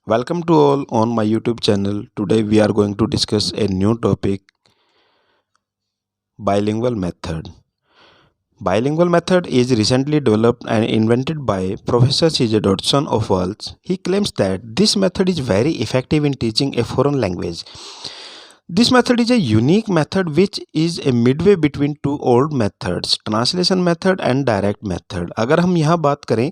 Welcome to all on my YouTube channel. Today we are going to discuss a new topic, bilingual method. Bilingual method is recently developed and invented by Professor C.J. Dodson of Wales. He claims that this method is very effective in teaching a foreign language. This method is a unique method which is a midway between two old methods, translation method and direct method. अगर हम यहाँ बात करें,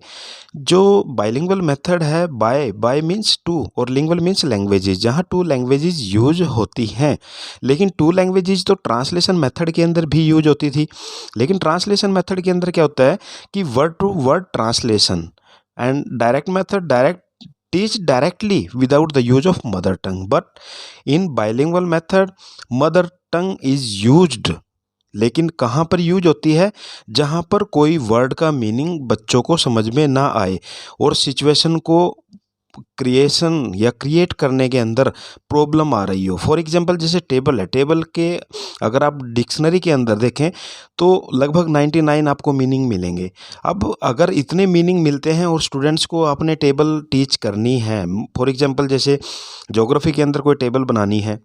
जो bilingual method है, bye means to और lingual means languages, जहाँ to languages use होती हैं. लेकिन टू लैंग्वेजेस तो ट्रांसलेशन मेथड के अंदर भी यूज होती थी. लेकिन ट्रांसलेशन मेथड के अंदर क्या होता है कि word to word translation, and direct method direct teach directly without the use of mother tongue. But in bilingual method mother tongue is used. लेकिन कहाँ पर यूज होती है? जहाँ पर कोई वर्ड का मीनिंग बच्चों को समझ में ना आए और सिचुएशन को क्रिएशन या क्रिएट करने के अंदर प्रॉब्लम आ रही हो. फॉर एग्जांपल जैसे टेबल है, टेबल के अगर आप डिक्शनरी के अंदर देखें तो लगभग 99 आपको मीनिंग मिलेंगे. अब अगर इतने मीनिंग मिलते हैं और स्टूडेंट्स को आपने टेबल टीच करनी है, फॉर एग्जांपल जैसे ज्योग्राफी के अंदर कोई टेबल बनानी है,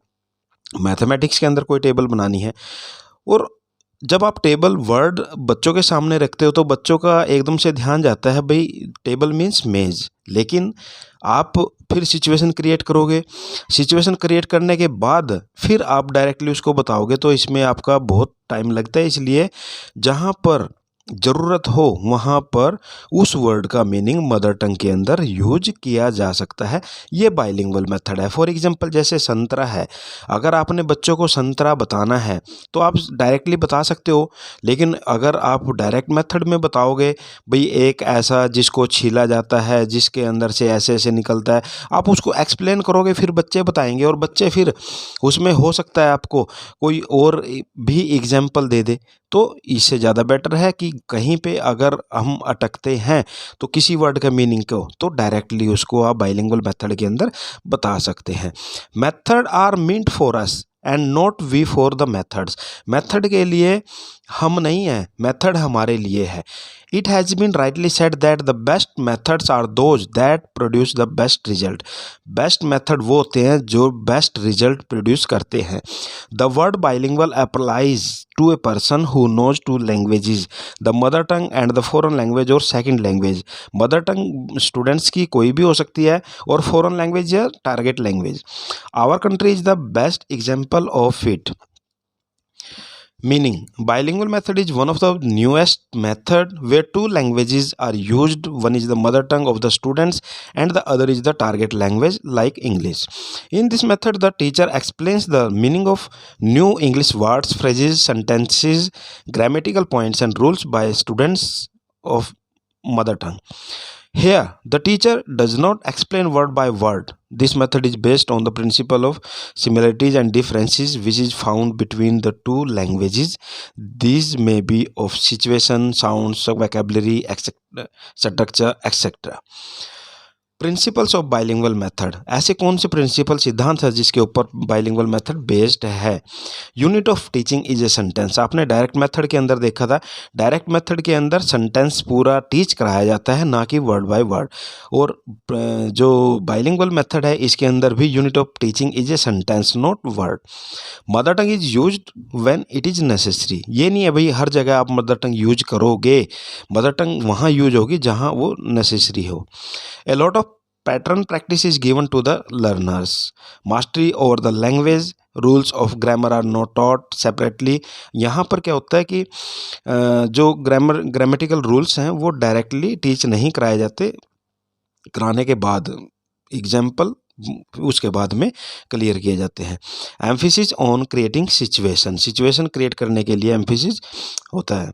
मैथमेटिक्स के अंदर कोई टेबल बनानी है, और जब आप टेबल वर्ड बच्चों के सामने रखते हो तो बच्चों का एकदम से ध्यान जाता है भाई टेबल मीन्स मेज. लेकिन आप फिर सिचुएशन क्रिएट करोगे, सिचुएशन क्रिएट करने के बाद फिर आप डायरेक्टली उसको बताओगे, तो इसमें आपका बहुत टाइम लगता है. इसलिए जहाँ पर ज़रूरत हो वहाँ पर उस वर्ड का मीनिंग मदर टंग के अंदर यूज किया जा सकता है. ये बाइलिंगुअल मेथड है. फॉर एग्जांपल जैसे संतरा है, अगर आपने बच्चों को संतरा बताना है तो आप डायरेक्टली बता सकते हो. लेकिन अगर आप डायरेक्ट मेथड में बताओगे भाई एक ऐसा जिसको छीला जाता है, जिसके अंदर से ऐसे ऐसे निकलता है, आप उसको एक्सप्लेन करोगे, फिर बच्चे बताएंगे और बच्चे फिर उसमें हो सकता है आपको कोई और भी एग्जाम्पल दे दे. तो इससे ज़्यादा बेटर है कि कहीं पे अगर हम अटकते हैं तो किसी वर्ड का मीनिंग को तो डायरेक्टली उसको आप बाइलिंगुअल मेथड के अंदर बता सकते हैं. Method are meant for us and not we for the methods. Method के लिए हम नहीं हैं, मेथड हमारे लिए है. It has been rightly said that the best methods are those that produce the best result. Best method वो होते हैं जो बेस्ट रिजल्ट प्रोड्यूस करते हैं. The word bilingual applies to a person who knows two languages, the mother tongue and the foreign language और second language. Mother tongue students की कोई भी हो सकती है और फॉरेन लैंग्वेज या target language. Our country is the best example of it. Meaning, bilingual method is one of the newest method where two languages are used. One is the mother tongue of the students and the other is the target language like English. In this method, the teacher explains the meaning of new English words, phrases, sentences, grammatical points and rules by students of mother tongue. Here, the teacher does not explain word by word. This method is based on the principle of similarities and differences which is found between the two languages. These may be of situation, sounds, vocabulary, etc., structure, etc. Principles of bilingual method. ऐसे कौन से principal सिद्धांत है जिसके ऊपर bilingual method based है? Unit of teaching is a sentence. आपने direct method के अंदर देखा था, डायरेक्ट मेथड के अंदर सेंटेंस पूरा टीच कराया जाता है, ना कि वर्ड बाय वर्ड. और जो बाइलिंगुअल मेथड है इसके अंदर भी unit of teaching is a sentence not word. Mother tongue is used when it is necessary. ये नहीं है भाई हर जगह आप मदर टंग यूज करोगे, मदर टंग वहाँ यूज होगी जहाँ वो नेसेसरी हो. A lot of pattern practice is given to the learners. Mastery over the language, rules of grammar are not taught separately. यहाँ पर क्या होता है कि जो ग्रामेटिकल रूल्स हैं वो डायरेक्टली टीच नहीं कराए जाते, कराने के बाद एग्जाम्पल उसके बाद में क्लियर किए जाते हैं. Emphasis on creating situation. Situation create करने के लिए एम्फेसिस होता है.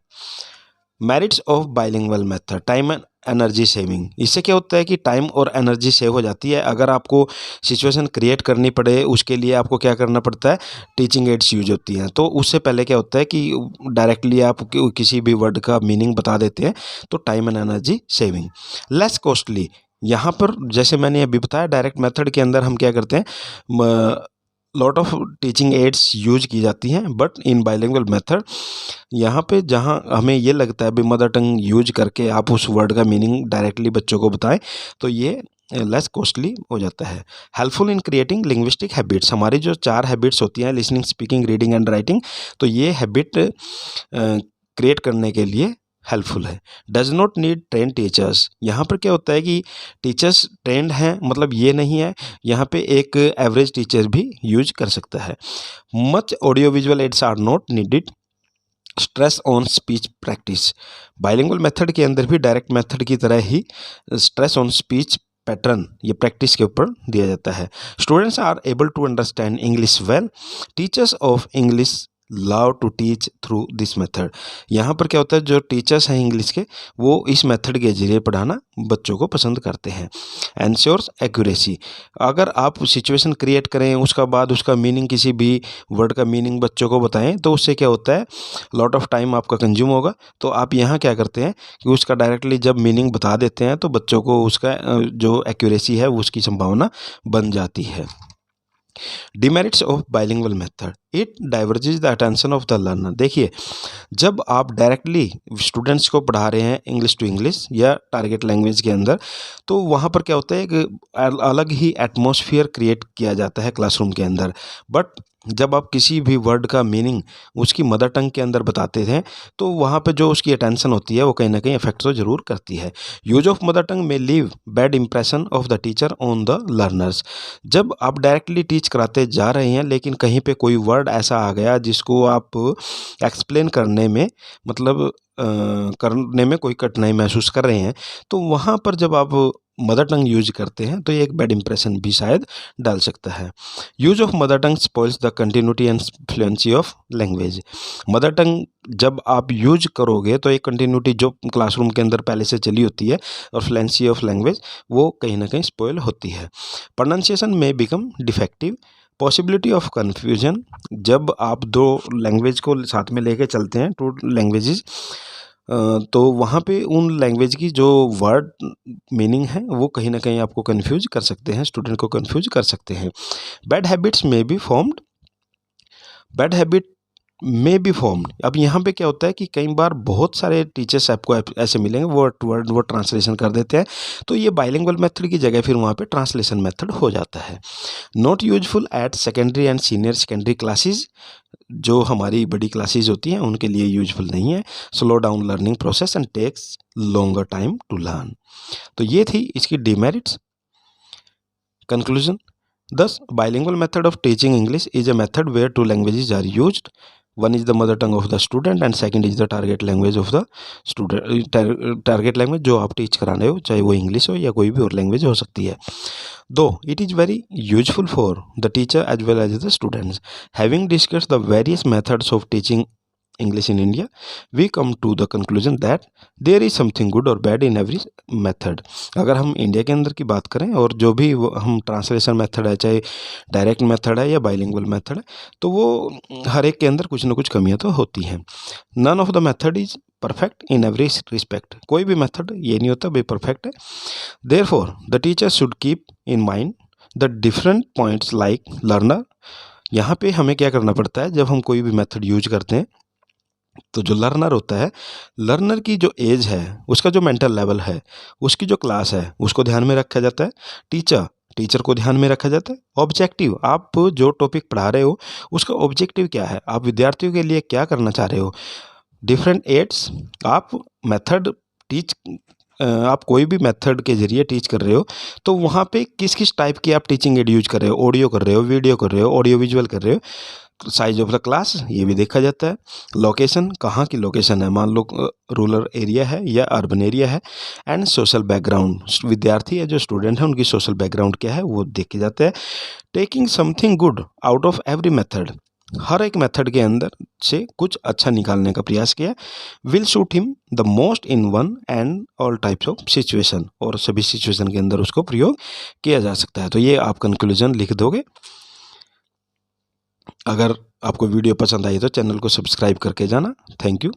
Merits of bilingual method. Time and energy saving. इससे क्या होता है कि टाइम और एनर्जी सेव हो जाती है. अगर आपको सिचुएशन क्रिएट करनी पड़े उसके लिए आपको क्या करना पड़ता है, टीचिंग एड्स यूज होती हैं. तो उससे पहले क्या होता है कि डायरेक्टली आप किसी भी वर्ड का मीनिंग बता देते हैं, तो time and energy saving. Less costly. यहाँ पर जैसे मैंने अभी बताया डायरेक्ट मेथड के अंदर हम क्या करते हैं, lot of teaching ads use की जाती हैं. बट इन बाइलिंगुअल मेथड यहाँ पे जहाँ हमें ये लगता है भी मदर टंग यूज करके आप उस वर्ड का मीनिंग डायरेक्टली बच्चों को बताएं, तो ये लेस कॉस्टली हो जाता है। Helpful in creating linguistic habits, हमारी जो 4 हैबिट्स होती हैं listening, speaking, reading and writing, तो ये हैबिट क्रिएट करने के लिए हेल्पफुल है। Does not need train teachers, यहाँ पर क्या होता है कि टीचर्स ट्रेंड हैं, मतलब ये नहीं है, यहाँ पे एक एवरेज टीचर भी यूज कर सकता है। Much audio visual aids are not needed, stress on speech practice, bilingual method के अंदर भी डायरेक्ट मेथड की तरह ही स्ट्रेस ऑन स्पीच पैटर्न ये प्रैक्टिस के ऊपर दिया जाता है। Students are able to understand English well, teachers of English love to teach through this method, यहाँ पर क्या होता है, जो टीचर्स हैं इंग्लिश के वो इस मेथड के जरिए पढ़ाना बच्चों को पसंद करते हैं। एंश्योर्स एक्यूरेसी, अगर आप सिचुएशन क्रिएट करें उसका बाद उसका मीनिंग, किसी भी वर्ड का मीनिंग बच्चों को बताएं, तो उससे क्या होता है, लॉट ऑफ टाइम आपका कंज्यूम होगा। तो आप यहाँ क्या करते हैं कि उसका डायरेक्टली जब मीनिंग बता देते हैं तो बच्चों को उसका जो एक्यूरेसी है उसकी संभावना बन जाती है। Demerits of bilingual method, it diverges the attention of the learner. देखिए, जब आप डायरेक्टली स्टूडेंट्स को पढ़ा रहे हैं इंग्लिश टू इंग्लिश या टारगेट लैंग्वेज के अंदर, तो वहाँ पर क्या होता है कि अलग ही एटमॉस्फेयर क्रिएट किया जाता है क्लासरूम के अंदर। बट जब आप किसी भी वर्ड का मीनिंग उसकी मदर टंग के अंदर बताते थे, तो वहाँ पे जो उसकी अटेंशन होती है वो कहीं ना कहीं इफेक्ट तो ज़रूर करती है। यूज ऑफ मदर टंग में leave bad impression of the teacher on the learners, जब आप डायरेक्टली टीच कराते जा रहे हैं लेकिन कहीं पे कोई वर्ड ऐसा आ गया जिसको आप एक्सप्लेन करने में, मतलब करने में कोई कठिनाई महसूस कर रहे हैं, तो वहाँ पर जब आप मदर टंग यूज करते हैं तो ये एक बैड इंप्रेशन भी शायद डाल सकता है। Use of mother tongue spoils the continuity and fluency of language, mother टंग जब आप यूज करोगे तो एक कंटिन्यूटी जो क्लासरूम के अंदर पहले से चली होती है और फ्लुएंसी ऑफ लैंग्वेज वो कहीं ना कहीं स्पॉइल होती है। प्रोनाउंसिएशन में become defective, possibility of confusion, जब आप दो लैंग्वेज को साथ में लेके चलते हैं, टू लैंग्वेजेस, तो वहाँ पे उन लैंग्वेज की जो वर्ड मीनिंग है वो कहीं ना कहीं आपको कंफ्यूज कर सकते हैं, स्टूडेंट को कंफ्यूज कर सकते हैं। बैड हैबिट्स में बी फॉर्म्ड, बैड हैबिट में बी फॉर्म्ड, अब यहाँ पे क्या होता है कि कई बार बहुत सारे टीचर्स आपको ऐसे मिलेंगे वर्ड टू वर्ड वो ट्रांसलेशन कर देते हैं, तो ये बाइलिंगुअल मेथड की जगह फिर वहाँ पे ट्रांसलेशन मेथड हो जाता है। Not useful at secondary and senior secondary classes, जो हमारी बड़ी क्लासेस होती हैं उनके लिए यूजफुल नहीं है। Slow down learning process and takes longer time to learn, तो ये थी इसकी demerits. Conclusion, thus bilingual method of teaching English is a method where two languages are used. One is the mother tongue of the student and second is the target language of the student, target language जो आप teach करा रहे हो, चाहे वो English हो या कोई भी और लैंग्वेज हो सकती है। Though it is very useful for the teacher as well as the students. Having discussed the various methods of teaching English in India, we come to the conclusion that there is something good or bad in every method. अगर हम India के अंदर की बात करें और जो भी हम ट्रांसलेशन मेथड है, चाहे डायरेक्ट मेथड है या बाइलिंगुअल मेथड है, तो वो हर एक के अंदर कुछ ना कुछ कमियां तो होती हैं। None of the method is perfect in every respect, कोई भी मेथड ये नहीं होता भाई परफेक्ट है। Therefore the teacher should keep in mind the different points like learner, यहाँ पे हमें क्या करना पड़ता है जब हम कोई भी मेथड यूज करते हैं, तो जो लर्नर होता है, लर्नर की जो एज है, उसका जो मेंटल लेवल है, उसकी जो क्लास है, उसको ध्यान में रखा जाता है। टीचर को ध्यान में रखा जाता है। ऑब्जेक्टिव, आप जो टॉपिक पढ़ा रहे हो उसका ऑब्जेक्टिव क्या है, आप विद्यार्थियों के लिए क्या करना चाह रहे हो। डिफरेंट एड्स, आप मेथड टीच, आप कोई भी मेथड के जरिए टीच कर रहे हो तो वहाँ पे किस किस टाइप की आप टीचिंग एड यूज कर रहे हो, ऑडियो कर रहे हो, वीडियो कर रहे हो, ऑडियो विजुअल कर रहे हो। साइज ऑफ द क्लास ये भी देखा जाता है। लोकेशन, कहाँ की लोकेशन है, मान लो रूरल एरिया है या अर्बन एरिया है। एंड सोशल बैकग्राउंड, विद्यार्थी या जो स्टूडेंट है उनकी सोशल बैकग्राउंड क्या है वो देखे जाता है। Taking something good out of every method, हर एक मेथड के अंदर से कुछ अच्छा निकालने का प्रयास किया। Will suit him the most in one and all types of situation, और सभी सिचुएशन के अंदर उसको प्रयोग किया जा सकता है। तो ये आप कंक्लूजन लिख दोगे। अगर आपको वीडियो पसंद आई तो चैनल को सब्सक्राइब करके जाना। Thank you.